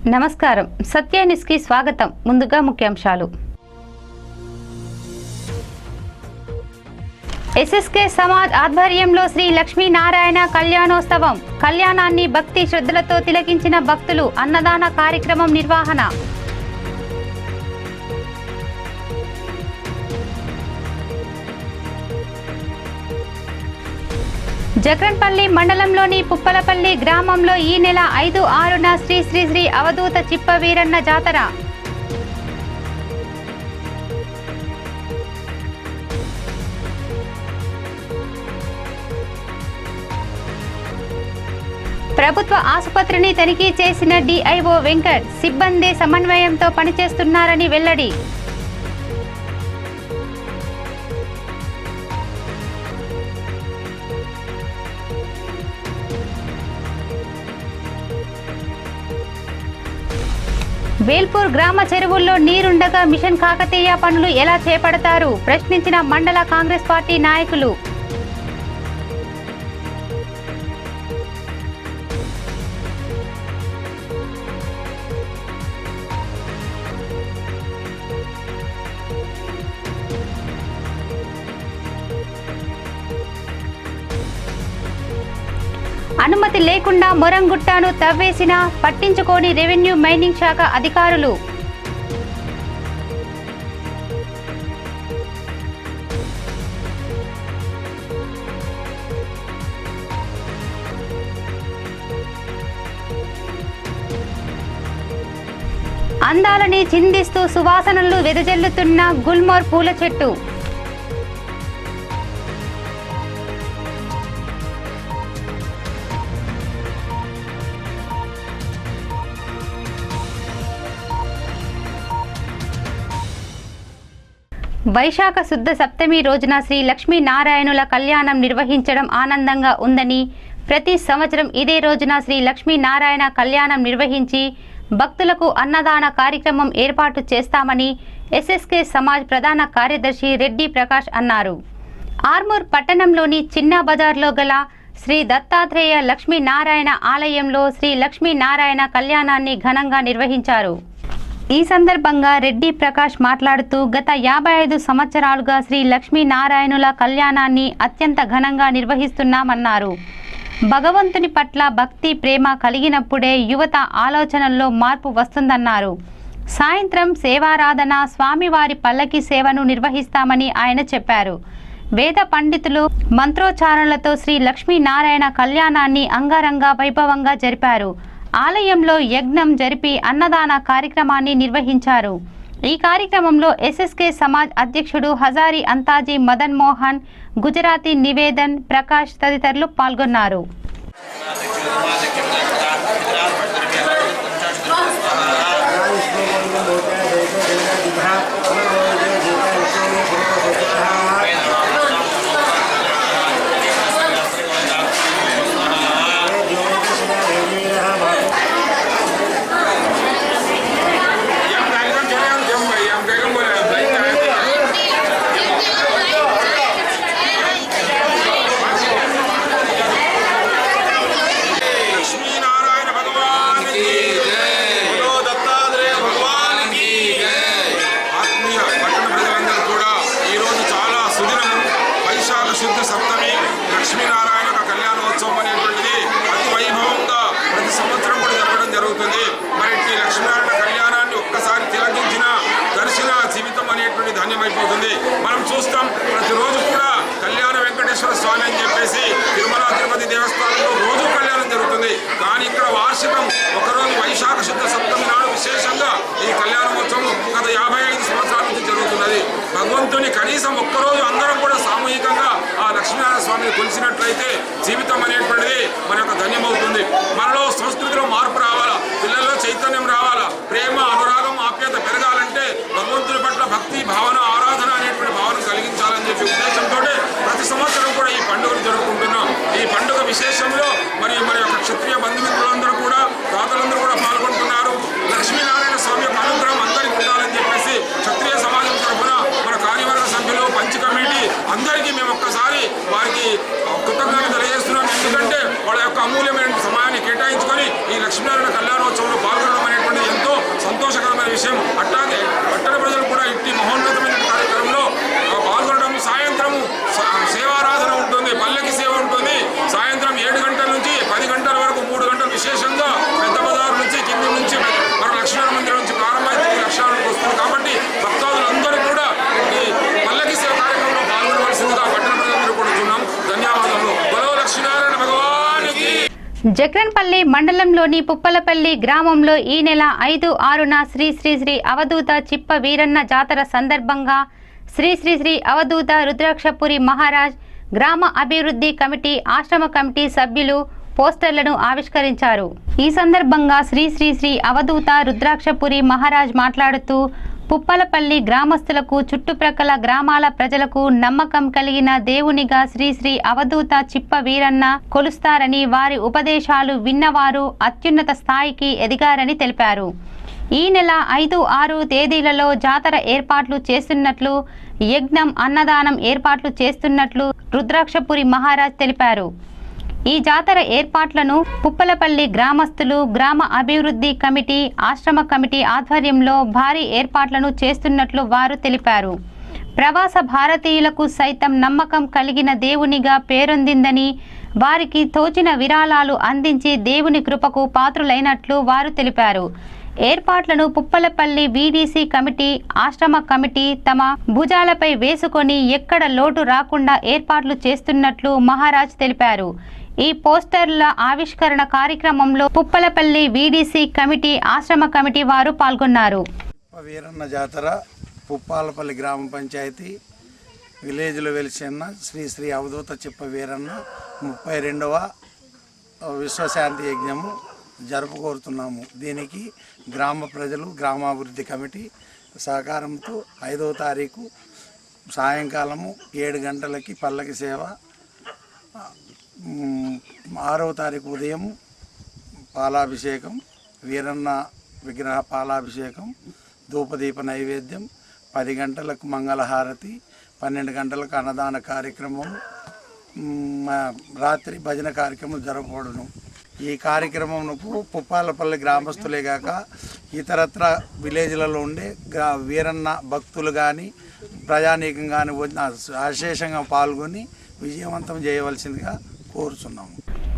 నమస్కారం. సత్య న్యూస్ కి స్వాగతం. ముందుగా ముఖ్యాంశాలు. ఎస్ఎస్కే సమాజ్ ఆధ్వర్యంలో శ్రీ లక్ష్మీనారాయణ కళ్యాణోత్సవం. కళ్యాణాన్ని భక్తి శ్రద్ధలతో తిలకించిన భక్తులు. అన్నదాన కార్యక్రమం నిర్వహణ. జక్రన్పల్లి మండలంలోని పుప్పలపల్లి గ్రామంలో ఈ నెల 5, 6న శ్రీ శ్రీ శ్రీ అవధూత చిప్పవీరన్న జాతర. ప్రభుత్వ ఆసుపత్రిని తనిఖీ చేసిన డిఐఓ వెంకట్. సిబ్బంది సమన్వయంతో పనిచేస్తున్నారని వెల్లడి. వేల్పూర్ గ్రామ చెరువుల్లో నీరుండగా మిషన్ కాకతీయ పనులు ఎలా చేపడతారు? ప్రశ్నించిన మండల కాంగ్రెస్ పార్టీ నాయకులు. అనుమతి లేకుండా మొరంగుట్టను తవ్వేసిన పట్టించుకోని రెవెన్యూ మైనింగ్ శాఖ అధికారులు. అందాలని చిందిస్తూ సువాసనలు వెదజల్లుతున్న గుల్మోర్ పూల చెట్టు. వైశాఖ శుద్ధ సప్తమి రోజున శ్రీ లక్ష్మీనారాయణుల కళ్యాణం నిర్వహించడం ఆనందంగా ఉందని, ప్రతి సంవత్సరం ఇదే రోజున శ్రీ లక్ష్మీనారాయణ కళ్యాణం నిర్వహించి భక్తులకు అన్నదాన కార్యక్రమం ఏర్పాటు చేస్తామని ఎస్ఎస్కే సమాజ్ ప్రధాన కార్యదర్శి రెడ్డి ప్రకాష్ అన్నారు. ఆర్మూర్ పట్టణంలోని చిన్న బజార్లో గల శ్రీ దత్తాత్రేయ లక్ష్మీనారాయణ ఆలయంలో శ్రీ లక్ష్మీనారాయణ కళ్యాణాన్ని ఘనంగా నిర్వహించారు. ఈ సందర్భంగా రెడ్డి ప్రకాష్ మాట్లాడుతూ, గత 55 సంవత్సరాలుగా శ్రీ లక్ష్మీనారాయణుల కళ్యాణాన్ని అత్యంత ఘనంగా నిర్వహిస్తున్నామన్నారు. భగవంతుని పట్ల భక్తి ప్రేమ కలిగినప్పుడే యువత ఆలోచనల్లో మార్పు వస్తుందన్నారు. సాయంత్రం సేవారాధన, స్వామివారి పల్లకి సేవను నిర్వహిస్తామని ఆయన చెప్పారు. వేద పండితులు మంత్రోచ్చారణలతో శ్రీ లక్ష్మీనారాయణ కళ్యాణాన్ని అంగరంగ వైభవంగా జరిపారు. ఆలయంలో యజ్ఞం జరిపి అన్నదాన కార్యక్రమాన్ని నిర్వహించారు. ఈ కార్యక్రమంలో ఎస్ఎస్కే సమాజ్ అధ్యక్షుడు హజారీ అంతాజీ మదన్ మోహన్, గుజరాతీ నివేదన్, ప్రకాష్ తదితరులు పాల్గొన్నారు. శుద్ధ సప్తమి లక్ష్మీనారాయణ కళ్యాణోత్సవం అనేటువంటిది అతి వైభవంగా ప్రతి సంవత్సరం కూడా జరగడం జరుగుతుంది. మరి ఈ లక్ష్మీనారాయణ కళ్యాణాన్ని ఒక్కసారి తిలకించిన దర్శన జీవితం అనేటువంటి ధన్యమైపోతుంది. మనం చూస్తాం ప్రతిరోజు కూడా కళ్యాణ వెంకటేశ్వర స్వామి అని చెప్పేసి తిరుమల తిరుపతి దేవస్థానంలో రోజు కళ్యాణం జరుగుతుంది. కానీ ఇక్కడ వార్షికం ఒకరోజు వైశాఖ శుద్ధ సప్తమి నాడు విశేషంగా ఈ కళ్యాణోత్సవం గత 55 సంవత్సరాల నుంచి జరుగుతున్నది. భగవంతుని కనీసం ఒక్కరోజు అందరం కూడా సామూహికంగా ఆ లక్ష్మీనారాయణ స్వామిని కొలిసినట్లయితే జీవితం అనేటువంటిది మన యొక్క ధన్యమవుతుంది. మనలో సంస్కృతిలో మార్పు రావాలా, పిల్లల్లో చైతన్యం రావాలా, ప్రేమ అనురాగం ఆప్యాయత పెరగాలంటే భగవంతుని పట్ల భక్తి భావన ఆరాధన అనేటువంటి భావన కలిగించాలని చెప్పి ఉద్దేశంతో ప్రతి సంవత్సరం కూడా ఈ పండుగను జరుపుకుంటున్నాం. ఈ పండుగ విశేషంలో మరి యొక్క క్షత్రియ బంధుమిత్రులందరూ కూడా దాతలందరూ కూడా పాల్గొంటున్నారు. లక్ష్మీనారాయణ స్వామి యొక్క అనుగ్రహం అందరికీ ఉండాలని చెప్పేసి క్షత్రియ సమాజం తరఫున మన కార్యవర్గ సభ్యులు, పంచ్ కమిటీ అందరికీ మేము ఒక్కసారి వారికి కృతజ్ఞతలు తెలియజేస్తున్నాం. ఎందుకంటే వాళ్ళ యొక్క అమూల్యమైన సమయాన్ని కేటాయించుకొని ఈ లక్ష్మీనారాయణ కళ్యాణోత్సవంలో పాల్గొనడం అనేటువంటి జక్రన్పల్లి మండలంలోని పుప్పలపల్లి గ్రామంలో ఈ నెల 5, 6న శ్రీ శ్రీ శ్రీ అవధూత చిప్ప వీరన్న జాతర సందర్భంగా శ్రీ శ్రీ శ్రీ అవధూత రుద్రాక్షపురి మహారాజ్ గ్రామ అభివృద్ధి కమిటీ ఆశ్రమ కమిటీ సభ్యులు పోస్టర్లను ఆవిష్కరించారు. ఈ సందర్భంగా శ్రీ శ్రీ శ్రీ అవధూత రుద్రాక్షపురి మహారాజ్ మాట్లాడుతూ పుప్పలపల్లి గ్రామస్తులకు చుట్టుప్రక్కల గ్రామాల ప్రజలకు నమ్మకం కలిగిన దేవునిగా శ్రీ శ్రీ అవధూత చిప్ప వీరన్న కొలుస్తారని, వారి ఉపదేశాలు విన్నవారు అత్యున్నత స్థాయికి ఎదిగారని తెలిపారు. ఈ నెల 5, 6 తేదీలలో జాతర ఏర్పాట్లు చేస్తున్నట్లు, యజ్ఞం అన్నదానం ఏర్పాట్లు చేస్తున్నట్లు రుద్రాక్షపురి మహారాజ్ తెలిపారు. ఈ జాతర ఏర్పాట్లను పుప్పలపల్లి గ్రామస్తులు, గ్రామ అభివృద్ధి కమిటీ, ఆశ్రమ కమిటీ ఆధ్వర్యంలో భారీ ఏర్పాట్లను చేస్తున్నట్లు వారు తెలిపారు. ప్రవాస భారతీయులకు సైతం నమ్మకం కలిగిన దేవునిగా పేరొందిందని, వారికి తోచిన విరాళాలు అందించి దేవుని కృపకు పాత్రులైనట్లు వారు తెలిపారు. ఏర్పాట్లను పుప్పలపల్లి వీడీసీ కమిటీ, ఆశ్రమ కమిటీ తమ భుజాలపై వేసుకొని ఎక్కడ లోటు రాకుండా ఏర్పాట్లు చేస్తున్నట్లు మహారాజ్ తెలిపారు. ఈ పోస్టర్ల ఆవిష్కరణ కార్యక్రమంలో పుప్పలపల్లి వీడీసీ కమిటీ, ఆశ్రమ కమిటీ వారు పాల్గొన్నారు. వీరన్న జాతర పుప్పాలపల్లి గ్రామ పంచాయతీ విలేజ్లో వెలిసిన శ్రీ శ్రీ అవధూత చిప్ప వీరన్న 32వ విశ్వశాంతి యజ్ఞము జరుపుకోరుతున్నాము. దీనికి గ్రామ ప్రజలు, గ్రామాభివృద్ధి కమిటీ సహకారంతో 5వ తారీఖు సాయంకాలము 7 గంటలకి పల్లకి సేవ, 6వ తారీఖు ఉదయం పాలాభిషేకం, వీరన్న విగ్రహ పాలాభిషేకం, ధూపదీప నైవేద్యం, 10 గంటలకు మంగళహారతి, 12 గంటలకు అన్నదాన కార్యక్రమం, రాత్రి భజన కార్యక్రమం జరపబడును. ఈ కార్యక్రమంకు పుప్పాలపల్లి గ్రామస్తులే కాక ఇతరత్ర విలేజ్లలో ఉండే వీరన్న భక్తులు కానీ ప్రజానీకం కానీ అశేషంగా పాల్గొని విజయవంతం చేయవలసిందిగా కోరుచున్నాము.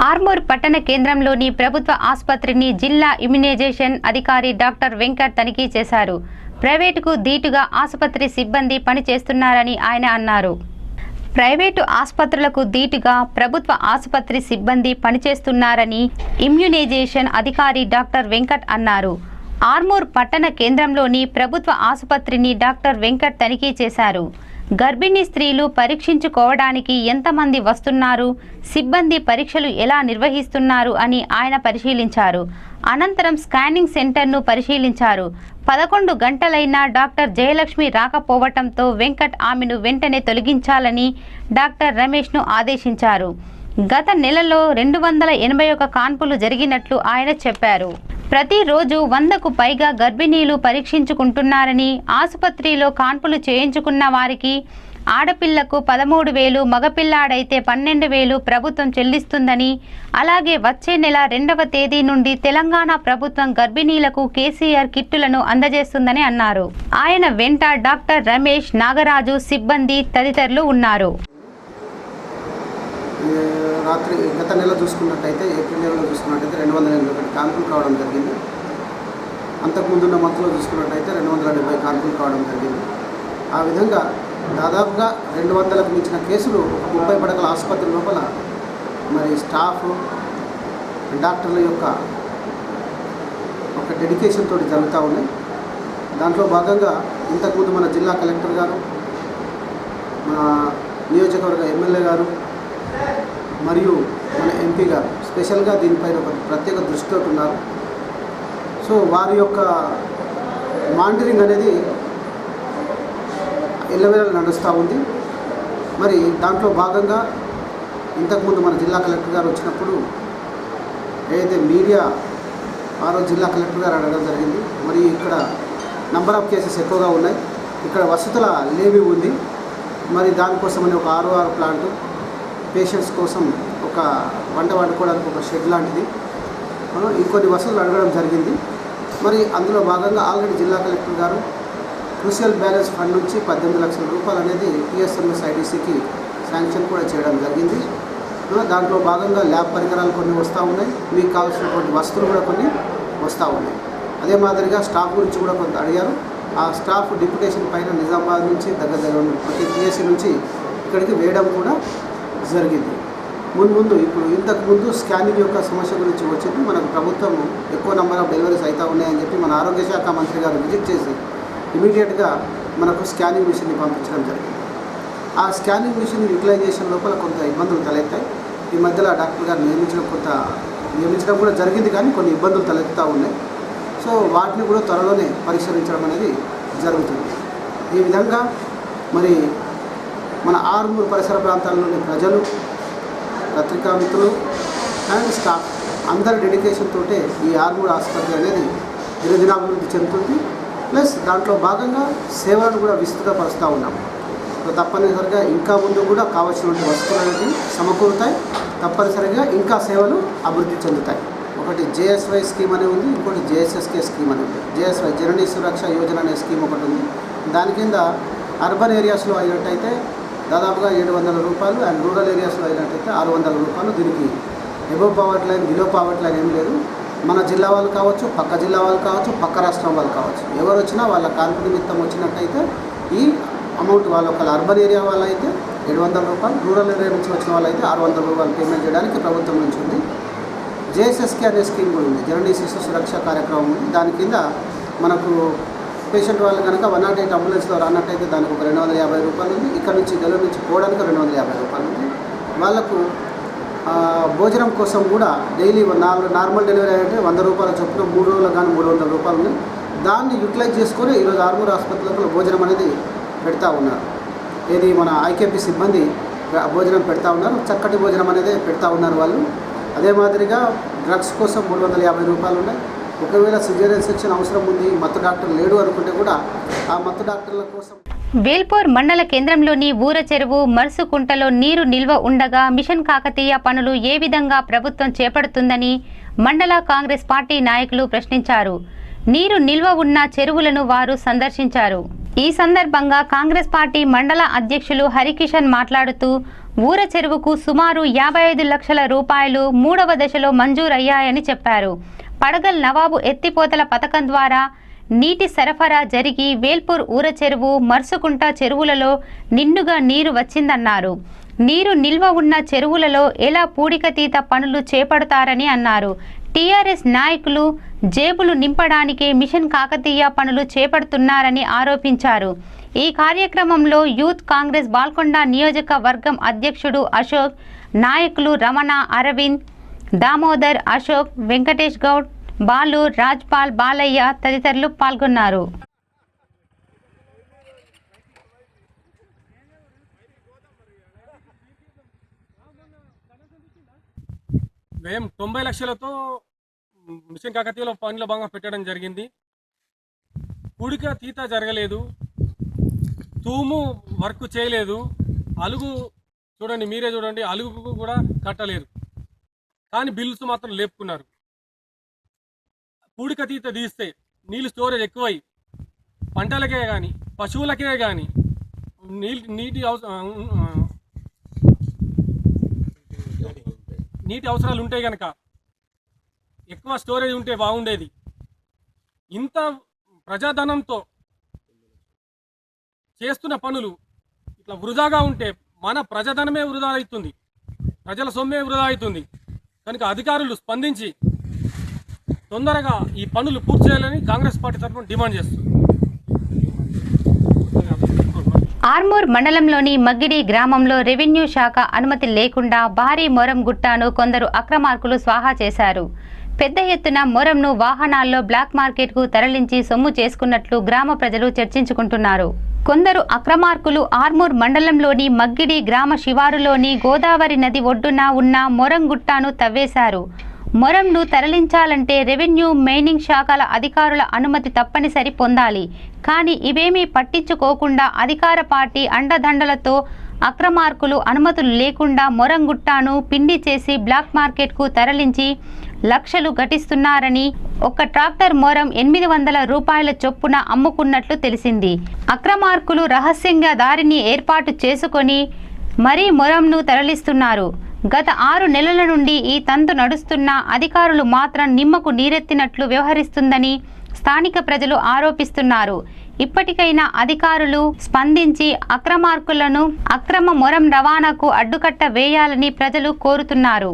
ఆర్మూర్ పట్టణ కేంద్రంలోని ప్రభుత్వ ఆసుపత్రిని జిల్లా ఇమ్యునైజేషన్ అధికారి డాక్టర్ వెంకట్ తనిఖీ చేశారు. ప్రైవేటుకు ధీటుగా ఆసుపత్రి సిబ్బంది పనిచేస్తున్నారని ఆయన అన్నారు. ప్రైవేటు ఆసుపత్రులకు ధీటుగా ప్రభుత్వ ఆసుపత్రి సిబ్బంది పనిచేస్తున్నారని ఇమ్యునైజేషన్ అధికారి డాక్టర్ వెంకట్ అన్నారు. ఆర్మూర్ పట్టణ కేంద్రంలోని ప్రభుత్వ ఆసుపత్రిని డాక్టర్ వెంకట్ తనిఖీ చేశారు. గర్భిణీ స్త్రీలు పరీక్షించుకోవడానికి ఎంతమంది వస్తున్నారు, సిబ్బంది పరీక్షలు ఎలా నిర్వహిస్తున్నారు అని ఆయన పరిశీలించారు. అనంతరం స్కానింగ్ సెంటర్ను పరిశీలించారు. 11 గంటలైనా డాక్టర్ జయలక్ష్మి రాకపోవటంతో వెంకట్ ఆమెను వెంటనే తొలగించాలని డాక్టర్ రమేష్ను ఆదేశించారు. గత నెలలో 281 కాన్పులు జరిగినట్లు ఆయన చెప్పారు. ప్రతిరోజు 100కు పైగా గర్భిణీలు పరీక్షించుకుంటున్నారని, ఆసుపత్రిలో కాన్పులు చేయించుకున్న వారికి ఆడపిల్లకు 13,000, మగపిల్లాడైతే 12,000 ప్రభుత్వం చెల్లిస్తుందని, అలాగే వచ్చే నెల 2వ తేదీ నుండి తెలంగాణ ప్రభుత్వం గర్భిణీలకు కేసీఆర్ కిట్టులను అందజేస్తుందని అన్నారు. ఆయన వెంట డాక్టర్ రమేష్, నాగరాజు, సిబ్బంది తదితరులు ఉన్నారు. రాత్రి గత నెల చూసుకున్నట్టయితే, ఏప్రిల్ నెలలో చూసుకున్నట్టయితే 281 కాన్పులు కావడం జరిగింది. అంతకుముందున్న మంత్లో చూసుకున్నట్టయితే 270 కాన్పులు కావడం జరిగింది. ఆ విధంగా దాదాపుగా 200కు మించిన కేసులు 30 పడకల ఆసుపత్రి లోపల మరి స్టాఫ్, డాక్టర్ల యొక్క ఒక డెడికేషన్ తోటి జరుగుతూ ఉన్నాయి. దాంట్లో భాగంగా ఇంతకుముందు మన జిల్లా కలెక్టర్ గారు, మన నియోజకవర్గ ఎమ్మెల్యే గారు మరియు మన ఎంపీ గారు స్పెషల్గా దీనిపైన ఒక ప్రత్యేక దృష్టితో ఉన్నారు. సో వారి యొక్క మానిటరింగ్ అనేది ఎల్లవేళలా నడుస్తూ ఉంది. మరి దాంట్లో భాగంగా ఇంతకుముందు మన జిల్లా కలెక్టర్ గారు వచ్చినప్పుడు ఏదైతే మీడియా ఆ రోజు జిల్లా కలెక్టర్ గారు అడగడం జరిగింది, మరి ఇక్కడ నంబర్ ఆఫ్ కేసెస్ ఎక్కువగా ఉన్నాయి, ఇక్కడ వసతుల లేమి ఉంది, మరి దానికోసమని ఒక ROR ప్లాంట్, పేషెంట్స్ కోసం ఒక వంట వండుకోవడానికి ఒక షెడ్ లాంటిది, ఇంకొన్ని వసతులు అడగడం జరిగింది. మరి అందులో భాగంగా ఆల్రెడీ జిల్లా కలెక్టర్ గారు క్రూషియల్ బ్యాలెన్స్ ఫండ్ నుంచి 18 లక్షల రూపాయలు అనేది PSMS IDCకి శాంక్షన్ కూడా చేయడం జరిగింది. దాంట్లో భాగంగా ల్యాబ్ పరికరాలు కొన్ని వస్తూ ఉన్నాయి, మీకు కావాల్సినటువంటి వస్తువులు కూడా కొన్ని వస్తూ ఉన్నాయి. అదే మాదిరిగా స్టాఫ్ గురించి కూడా కొంత అడిగారు. ఆ స్టాఫ్ డిప్యుటేషన్ పైన నిజామాబాద్ నుంచి దగ్గర ప్రతి PSC నుంచి ఇక్కడికి వేయడం కూడా జరిగింది. ముందు ఇప్పుడు ఇంతకుముందు స్కానింగ్ యొక్క సమస్య గురించి వచ్చింది. మనకు ప్రభుత్వం ఎక్కువ నెంబర్ ఆఫ్ డెలివరీస్ అయితే ఉన్నాయని చెప్పి మన ఆరోగ్య శాఖ మంత్రి గారు విజిట్ చేసి ఇమీడియట్గా మనకు స్కానింగ్ మిషన్ని పంపించడం జరిగింది. ఆ స్కానింగ్ మిషన్ యూటిలైజేషన్ లోపల కొంత ఇబ్బందులు తలెత్తాయి. ఈ మధ్యలో డాక్టర్ గారు నియమించడం కూడా జరిగింది, కానీ కొన్ని ఇబ్బందులు తలెత్తుతూ ఉన్నాయి. సో వాటిని కూడా త్వరలోనే పరిష్కరించడం అనేది జరుగుతుంది. ఈ విధంగా మరి మన ఆర్మూర్ పరిసర ప్రాంతాల్లోని ప్రజలు, పత్రికా మిత్రులు అండ్ స్టాఫ్ అందరి డెడికేషన్ తోటే ఈ ఆర్మూర్ ఆసుపత్రి అనేది దినదినాభివృద్ధి చెందుతుంది. ప్లస్ దాంట్లో భాగంగా సేవలను కూడా విస్తృతపరుస్తూ ఉన్నాము. తప్పనిసరిగా ఇంకా ముందు కూడా కావాల్సినటువంటి వస్తువులు అనేవి సమకూరుతాయి. తప్పనిసరిగా ఇంకా సేవలు అభివృద్ధి చెందుతాయి. ఒకటి జేఎస్వై స్కీమ్ అనేది ఉంది, ఇంకోటి జేఎస్ఎస్కే స్కీమ్ అనేది ఉంది. జేఎస్వై జననీ సురక్ష యోజన అనే స్కీమ్ ఒకటి ఉంది. దాని కింద అర్బన్ ఏరియాస్లో అయినట్టయితే దాదాపుగా 700 రూపాయలు అండ్ రూరల్ ఏరియాస్లో అయినట్టయితే 600 రూపాయలు. దీనికి above poverty line, below poverty line ఏం లేదు. మన జిల్లా వాళ్ళు కావచ్చు, పక్క జిల్లా వాళ్ళు కావచ్చు, పక్క రాష్ట్రం వాళ్ళు కావచ్చు, ఎవరు వచ్చినా వాళ్ళ కాన్పు నిమిత్తం వచ్చినట్టయితే ఈ అమౌంట్ వాళ్ళ ఒక అర్బన్ ఏరియా వాళ్ళు అయితే 700 రూపాయలు, రూరల్ ఏరియా నుంచి వచ్చిన వాళ్ళు అయితే 600 రూపాయలు పేమెంట్ చేయడానికి ప్రభుత్వం నుంచి ఉంది. జేఎస్ఎస్కే అనే స్కీమ్ కూడా ఉంది, జననీ శిశు సురక్ష కార్యక్రమం ఉంది. దాని కింద మనకు పేషెంట్ వాళ్ళు కనుక 108 అంబులెన్స్లో రానట్టయితే దానికి ఒక 250 రూపాయలు ఉంది. ఇక్కడ నుంచి డెలివరీ నుంచి పోవడానికి 250 రూపాయలు ఉంది. వాళ్ళకు భోజనం కోసం కూడా డైలీ నార్మల్ డెలివరీ అంటే 100 రూపాయల చొప్పున 3 రోజులకు కానీ 300 రూపాయలు ఉంది. దాన్ని యూటిలైజ్ చేసుకొని ఈరోజు ఆర్మూర్ ఆసుపత్రిలో భోజనం అనేది పెడతా ఉన్నారు. ఏది మన ఐకేపీ సిబ్బంది భోజనం పెడతా ఉన్నారు. చక్కటి భోజనం అనేది పెడతా ఉన్నారు వాళ్ళు. అదే మాదిరిగా డ్రగ్స్ కోసం 350 రూపాయలు ఉన్నాయి. ఒకవేళ సిజేరియన్ సెక్షన్ అవసరం ఉంది, మత్తు డాక్టర్ లేడు అనుకుంటే కూడా ఆ మత్తు డాక్టర్ల కోసం వేల్పూర్ మండల కేంద్రంలోని ఊర చెరువు మర్సుకుంటలో నీరు నిల్వ ఉండగా మిషన్ కాకతీయ పనులు ఏ విధంగా ప్రభుత్వం చేపడుతుందని మండల కాంగ్రెస్ పార్టీ నాయకులు ప్రశ్నించారు. నీరు నిల్వ ఉన్న చెరువులను వారు సందర్శించారు. ఈ సందర్భంగా కాంగ్రెస్ పార్టీ మండల అధ్యక్షులు హరికిషన్ మాట్లాడుతూ ఊర చెరువుకు సుమారు 55 లక్షల రూపాయలు 3వ దశలో మంజూరయ్యాయని చెప్పారు. పడగల్ నవాబు ఎత్తిపోతల పథకం ద్వారా నీటి సరఫరా జరిగి వేల్పూర్ ఊర చెరువు, మర్సుకుంట చెరువులలో నిండుగా నీరు వచ్చిందన్నారు. నీరు నిల్వ ఉన్న చెరువులలో ఎలా పూడికతీత పనులు చేపడతారని అన్నారు. టీఆర్ఎస్ నాయకులు జేబులు నింపడానికే మిషన్ కాకతీయ పనులు చేపడుతున్నారని ఆరోపించారు. ఈ కార్యక్రమంలో యూత్ కాంగ్రెస్ బాల్కొండ నియోజకవర్గం అధ్యక్షుడు అశోక్, నాయకులు రమణ, అరవింద్, దామోదర్, అశోక్, వెంకటేష్ గౌడ్, బాలు, రాజ్పాల్, బాలయ్య తదితరులు పాల్గొన్నారు. వ్యయం 90 లక్షలతో మిషన్ కాకతీయలో పనుల భాగంగా పెట్టడం జరిగింది. పూడిక తీత జరగలేదు, తూము వర్క్ చేయలేదు, అలుగు చూడండి, మీరే చూడండి, అలుగు కూడా కట్టలేరు. కానీ బిల్స్ మాత్రం లేపుకున్నారు. పూడిక తీత తీస్తే నీళ్ళు స్టోరేజ్ ఎక్కువై పంటలకే కానీ పశువులకే కానీ నీటి అవసరాలు ఉంటాయి కనుక ఎక్కువ స్టోరేజ్ ఉంటే బాగుండేది. ఇంత ప్రజాధనంతో చేస్తున్న పనులు ఇట్లా వృధాగా ఉంటే మన ప్రజాధనమే వృధా అవుతుంది, ప్రజల సొమ్మే వృధా అవుతుంది. కనుక అధికారులు స్పందించి తొందరగా ఈ పనులు పూర్తి చేయాలని కాంగ్రెస్ పార్టీ తరఫున డిమాండ్ చేస్తుంది. ఆర్మూర్ మండలంలోని మగ్గిడి గ్రామంలో రెవెన్యూ శాఖ అనుమతి లేకుండా భారీ మొరం గుట్టను కొందరు అక్రమార్కులు స్వాహా చేశారు. పెద్ద ఎత్తున మొరంను వాహనాల్లో బ్లాక్ మార్కెట్కు తరలించి సొమ్ము చేసుకున్నట్లు గ్రామ ప్రజలు చర్చించుకుంటున్నారు. కొందరు అక్రమార్కులు ఆర్మూర్ మండలంలోని మగ్గిడి గ్రామ శివారులోని గోదావరి నది ఒడ్డున ఉన్న మొరం గుట్టను తవ్వేశారు. మొరంను తరలించాలంటే రెవెన్యూ, మైనింగ్ శాఖల అధికారుల అనుమతి తప్పనిసరి పొందాలి. కానీ ఇవేమీ పట్టించుకోకుండా అధికార పార్టీ అండదండలతో అక్రమార్కులు అనుమతులు లేకుండా మొరంగుట్టాను పిండి చేసి బ్లాక్ మార్కెట్కు తరలించి లక్షలు గటిస్తున్నారని, ఒక ట్రాక్టర్ మొరం 800 రూపాయల చొప్పున అమ్ముకున్నట్లు తెలిసింది. అక్రమార్కులు రహస్యంగా దారిని ఏర్పాటు చేసుకొని మరీ మొరంను తరలిస్తున్నారు. గత 6 నెలల నుండి ఈ తంతు నడుస్తున్న అధికారులు మాత్రం నిమ్మకు నీరెత్తినట్లు వ్యవహరిస్తుందని స్థానిక ప్రజలు ఆరోపిస్తున్నారు. ఇప్పటికైనా అధికారులు స్పందించి అక్రమార్కులను అక్రమ మొరం రవాణాకు అడ్డుకట్ట వేయాలని ప్రజలు కోరుతున్నారు.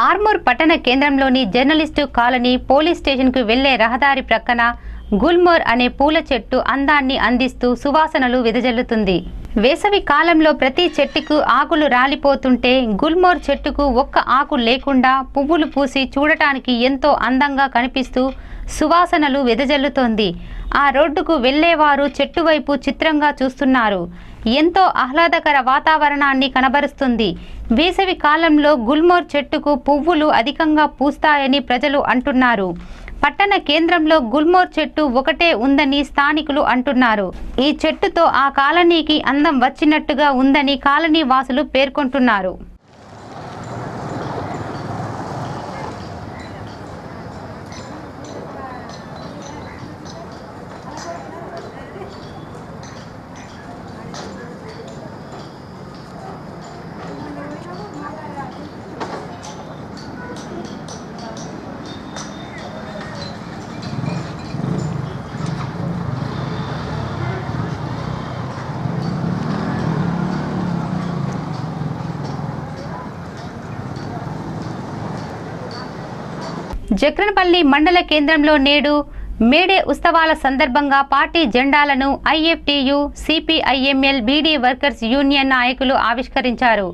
ఆర్మూర్ పట్టణ కేంద్రంలోని జర్నలిస్టు కాలనీ పోలీస్ స్టేషన్కు వెళ్లే రహదారి ప్రక్కన గుల్మోర్ అనే పూల చెట్టు అందాన్ని అందిస్తూ సువాసనలు వెదజల్లుతుంది. వేసవి కాలంలో ప్రతి చెట్టుకు ఆకులు రాలిపోతుంటే గుల్మోర్ చెట్టుకు ఒక్క ఆకు లేకుండా పువ్వులు పూసి చూడటానికి ఎంతో అందంగా కనిపిస్తూ సువాసనలు వెదజల్లుతోంది. ఆ రోడ్డుకు వెళ్లేవారు చెట్టు వైపు చిత్రంగా చూస్తున్నారు. ఎంతో ఆహ్లాదకర వాతావరణాన్ని కనబరుస్తుంది. వేసవి కాలంలో గుల్మోర్ చెట్టుకు పువ్వులు అధికంగా పూస్తాయని ప్రజలు అంటున్నారు. పట్టణ కేంద్రంలో గుల్మోర్ చెట్టు ఒకటే ఉందని స్థానికులు అంటున్నారు. ఈ చెట్టుతో ఆ కాలనీకి అందం వచ్చినట్టుగా ఉందని కాలనీ వాసులు పేర్కొంటున్నారు. జక్రన్పల్లి మండల కేంద్రంలో నేడు మేడే ఉత్సవాల సందర్భంగా పార్టీ జెండాలను IFTU, CPI ML, beedi workers union నాయకులు ఆవిష్కరించారు.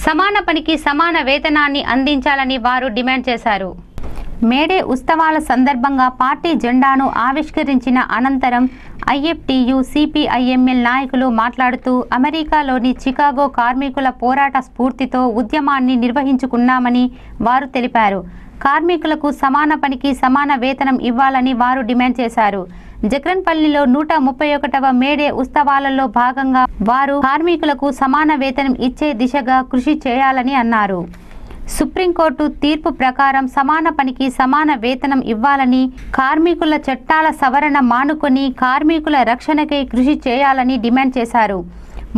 సమాన పనికి సమాన వేతనాన్ని అందించాలని వారు డిమాండ్ చేశారు. మేడే ఉత్సవాల సందర్భంగా పార్టీ జెండాను ఆవిష్కరించిన అనంతరం ఐఎఫ్టియు, సిపిఐఎంఎల్ నాయకులు మాట్లాడుతూ అమెరికాలోని చికాగో కార్మికుల పోరాట స్ఫూర్తితో ఉద్యమాన్ని నిర్వహించుకున్నామని వారు తెలిపారు. కార్మికులకు సమాన పనికి సమాన వేతనం ఇవ్వాలని వారు డిమాండ్ చేశారు. జక్రన్పల్లిలో 131వ మేడే ఉత్సవాలలో భాగంగా వారు కార్మికులకు సమాన వేతనం ఇచ్చే దిశగా కృషి చేయాలని అన్నారు. సుప్రీంకోర్టు తీర్పు ప్రకారం సమాన పనికి సమాన వేతనం ఇవ్వాలని, కార్మికుల చట్టాల సవరణ మానుకొని కార్మికుల రక్షణకై కృషి చేయాలని డిమాండ్ చేశారు.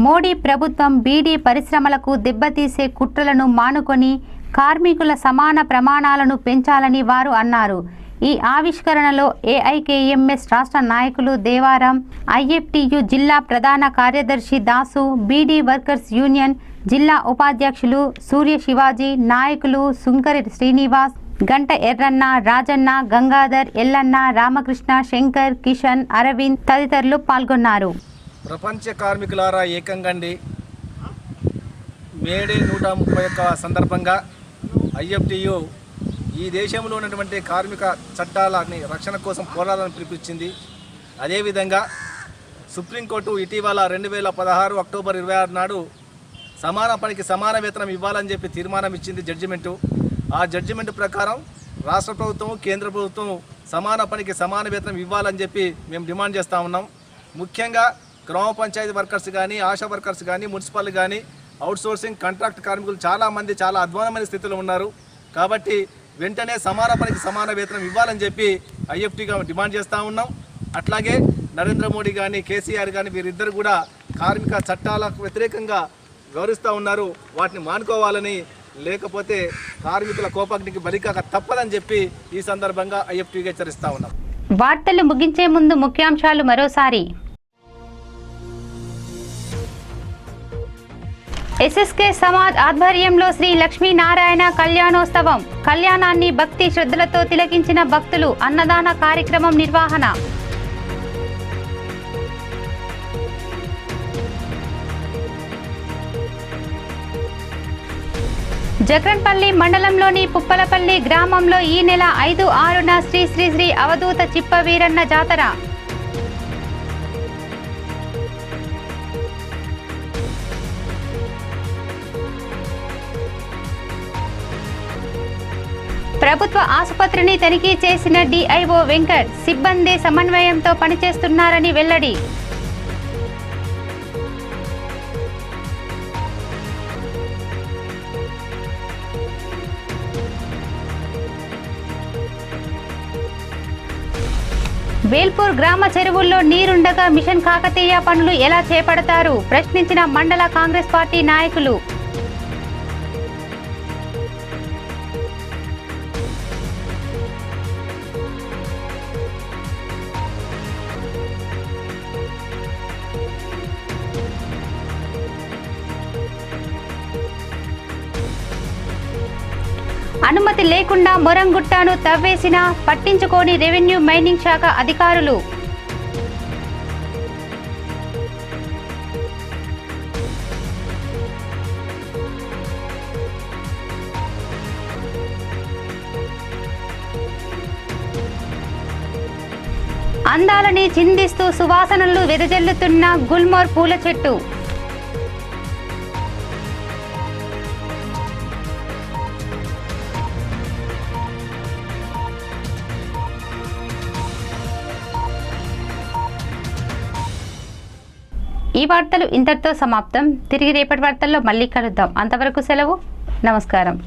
మోడీ ప్రభుత్వం బీడీ పరిశ్రమలకు దెబ్బతీసే కుట్రలను మానుకొని కార్మికుల సమాన ప్రమాణాలను పెంచాలని వారు అన్నారు. ఈ ఆవిష్కరణలో ఏఐకేఎంఎస్ రాష్ట్ర నాయకులు దేవారం, ఐఎఫ్టియు జిల్లా ప్రధాన కార్యదర్శి దాసు, బీడీ వర్కర్స్ యూనియన్ జిల్లా ఉపాధ్యక్షులు సూర్య శివాజీ, నాయకులు సుంకరి శ్రీనివాస్, గంట ఎర్రన్న, రాజన్న, గంగాధర్, ఎల్లన్న, రామకృష్ణ, శంకర్, కిషన్, అరవింద్ తదితరులు పాల్గొన్నారు. ప్రపంచ కార్మికులారా ఏకంగండి. మేడే 131 సందర్భంగా ఐఎఫ్టియు ఈ దేశంలో ఉన్నటువంటి కార్మిక చట్టాలని రక్షణ కోసం పోరాటాలను పిలిపించింది. అదేవిధంగా సుప్రీంకోర్టు ఇటీవల 2016 అక్టోబర్ 26 నాడు సమాన పనికి సమాన వేతనం ఇవ్వాలని చెప్పి తీర్మానం ఇచ్చింది జడ్జిమెంటు. ఆ జడ్జిమెంట్ ప్రకారం రాష్ట్ర ప్రభుత్వం, కేంద్ర ప్రభుత్వం సమాన పనికి సమాన వేతనం ఇవ్వాలని చెప్పి మేము డిమాండ్ చేస్తూ ఉన్నాం. ముఖ్యంగా గ్రామ పంచాయతీ వర్కర్స్ కానీ, ఆశా వర్కర్స్ కానీ, మున్సిపల్ కానీ, అవుట్సోర్సింగ్ కాంట్రాక్ట్ కార్మికులు చాలామంది చాలా అధ్వానమైన స్థితిలో ఉన్నారు. కాబట్టి వెంటనే సమాన పనికి సమాన వేతనం ఇవ్వాలని చెప్పి ఐఎఫ్టీగా డిమాండ్ చేస్తూ ఉన్నాం. అట్లాగే నరేంద్ర మోడీ కానీ, కేసీఆర్ కానీ వీరిద్దరు కూడా కార్మిక చట్టాలకు వ్యతిరేకంగా వ్యవహరిస్తూ ఉన్నారు. వాటిని మానుకోవాలని, లేకపోతే కార్మికుల కోపాగ్నికి బలికాక తప్పదని చెప్పి ఈ సందర్భంగా ఐఎఫ్టీగా హెచ్చరిస్తూ ఉన్నాం. వార్తలు ముగించే ముందు ముఖ్యాంశాలు మరోసారి. ఎస్ఎస్కే సమాజ్ ఆధ్వర్యంలో శ్రీ లక్ష్మీనారాయణ కళ్యాణోత్సవం. కళ్యాణాన్ని భక్తి శ్రద్ధలతో తిలకించిన భక్తులు. అన్నదాన కార్యక్రమం నిర్వహణ. జక్రన్పల్లి మండలంలోని పుప్పలపల్లి గ్రామంలో ఈ నెల 5, 6న శ్రీ శ్రీ శ్రీ అవధూత చిప్పవీరన్న జాతర. ప్రభుత్వ ఆసుపత్రిని తనిఖీ చేసిన డిఐఓ వెంకట్. సిబ్బంది సమన్వయంతో పనిచేస్తున్నారని వెల్లడి. వేల్పూర్ గ్రామ చెరువుల్లో నీరుండగా మిషన్ కాకతీయ పనులు ఎలా చేపడతారు? ప్రశ్నించిన మండల కాంగ్రెస్ పార్టీ నాయకులు. అనుమతి లేకుండా మొరంగుట్టను తవ్వేసిన పట్టించుకోని రెవెన్యూ మైనింగ్ శాఖ అధికారులు. అందాలని చిందిస్తూ సువాసనలు వెదజల్లుతున్న గుల్మోర్ పూల చెట్టు. ఈ వార్తలు ఇంతటితో సమాప్తం. తిరిగి రేపటి వార్తల్లో మళ్ళీ కలుద్దాం. అంతవరకు సెలవు. నమస్కారం.